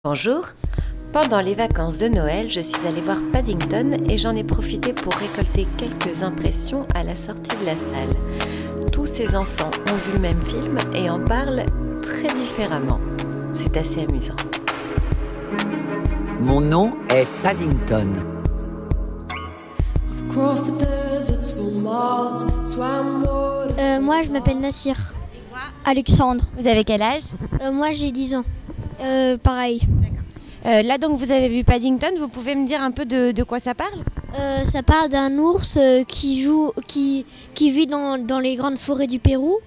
Bonjour, pendant les vacances de Noël, je suis allée voir Paddington et j'en ai profité pour récolter quelques impressions à la sortie de la salle. Tous ces enfants ont vu le même film et en parlent très différemment. C'est assez amusant. Mon nom est Paddington. Moi je m'appelle Nassir. Et toi? Alexandre. Vous avez quel âge? Moi j'ai 10 ans. Pareil. Là donc vous avez vu Paddington, vous pouvez me dire un peu de quoi ça parle? Ça parle d'un ours qui vit dans les grandes forêts du Pérou.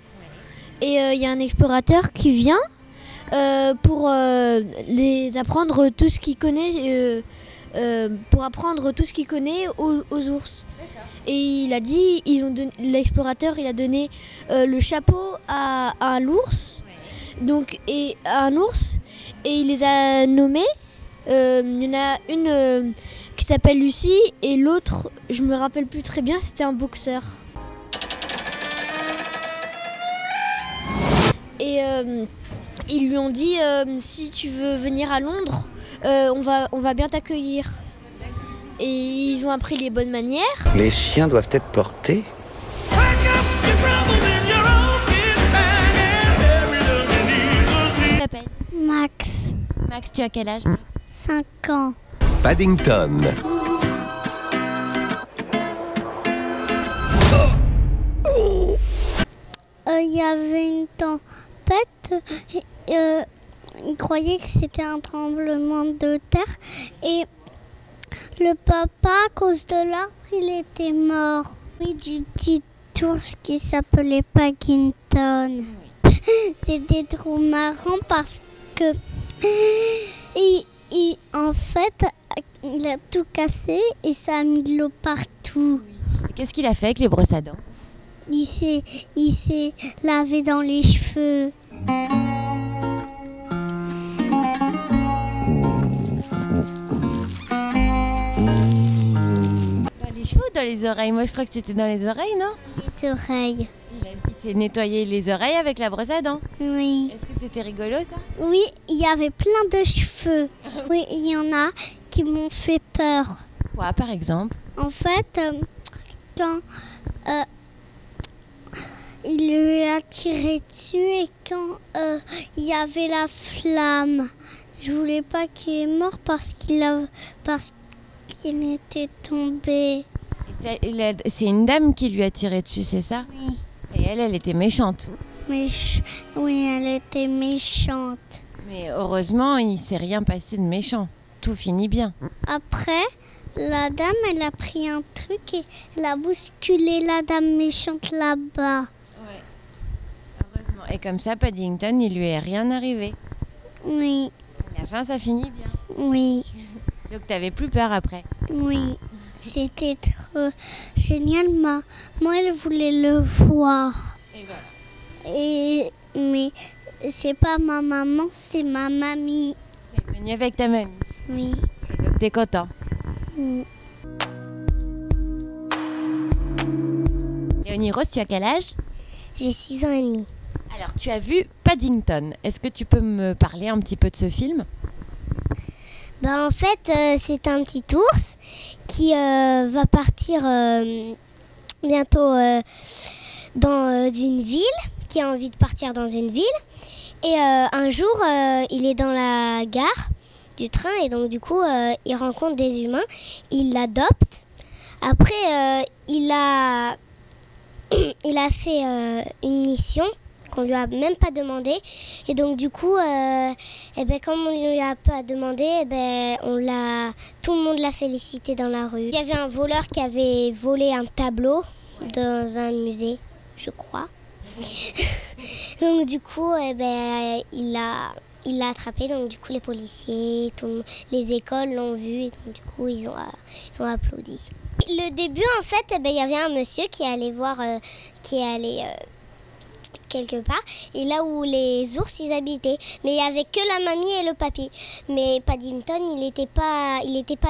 Et il y a un explorateur qui vient pour les apprendre tout ce qu'il connaît, aux ours. Et il a dit, l'explorateur il a donné le chapeau à l'ours, et il les a nommés. Il y en a une qui s'appelle Lucie et l'autre, je me rappelle plus très bien, c'était un boxeur. Et ils lui ont dit si tu veux venir à Londres, on va bien t'accueillir. Et ils ont appris les bonnes manières. Les chiens doivent être portés. Tu t'appelles Max, Max, tu as quel âge, Max? 5 ans. Paddington. Il y avait une tempête. Il croyait que c'était un tremblement de terre. Et le papa, à cause de l'arbre, il était mort. Oui, du petit ours qui s'appelait Paddington. C'était trop marrant parce que en fait, il a tout cassé et ça a mis de l'eau partout. Et qu'est-ce qu'il a fait avec les brosses à dents? Il s'est lavé dans les cheveux. Dans les cheveux ou dans les oreilles? Moi je crois que c'était dans les oreilles, non? Les oreilles. Il s'est nettoyé les oreilles avec la brosse à dents. Oui. Est-ce que c'était rigolo ça? Oui, il y avait plein de cheveux. Oui, il y en a qui m'ont fait peur. Quoi par exemple? En fait, quand il lui a tiré dessus et quand il y avait la flamme, je voulais pas qu'il est mort parce qu'il était tombé. Et c'est une dame qui lui a tiré dessus, c'est ça? Oui. Et elle était méchante. Oui, elle était méchante. Mais heureusement, il ne s'est rien passé de méchant. Tout finit bien. Après, la dame, elle a pris un truc et elle a bousculé la dame méchante là-bas. Ouais. Heureusement. Et comme ça, Paddington, il lui est rien arrivé. Oui. À la fin, ça finit bien. Oui. Donc, t'avais plus peur après. Oui. C'était trop génial. Moi, elle voulait le voir. Et voilà. Mais c'est pas ma maman, c'est ma mamie. T'es venu avec ta mamie. Oui. Et donc, t'es content. Mm. Léonie Rose, tu as quel âge? J'ai 6 ans et demi. Alors, tu as vu Paddington. Est-ce que tu peux me parler un petit peu de ce film? En fait, c'est un petit ours qui va partir bientôt dans une ville, qui a envie de partir dans une ville. Et un jour, il est dans la gare du train et donc du coup, il rencontre des humains. Il l'adopte. Après, il a fait une mission qu'on lui a même pas demandé et donc du coup comme on lui a pas demandé tout le monde l'a félicité dans la rue. Il y avait un voleur qui avait volé un tableau dans un musée, je crois. Donc du coup il l'a attrapé, donc du coup les policiers, les écoles l'ont vu et donc du coup ils ont applaudi. Le début en fait il y avait un monsieur qui allait voir quelque part, et là où les ours ils habitaient, mais il y avait que la mamie et le papy. Mais Paddington il était pas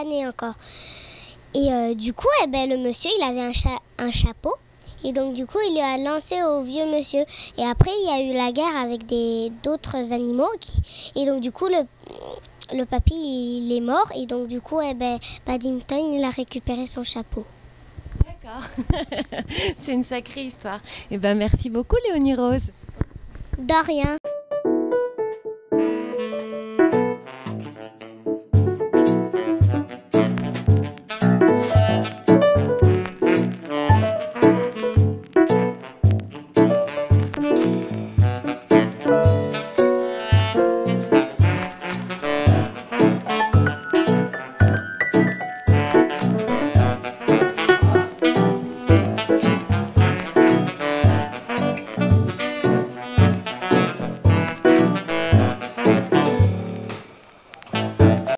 né encore. Et du coup le monsieur il avait un chapeau Et donc du coup, il lui a lancé au vieux monsieur. Et après, il y a eu la guerre avec d'autres animaux. Et donc du coup, le papy il est mort et donc du coup Paddington il a récupéré son chapeau. D'accord. C'est une sacrée histoire. Eh ben, merci beaucoup, Léonie Rose. De rien.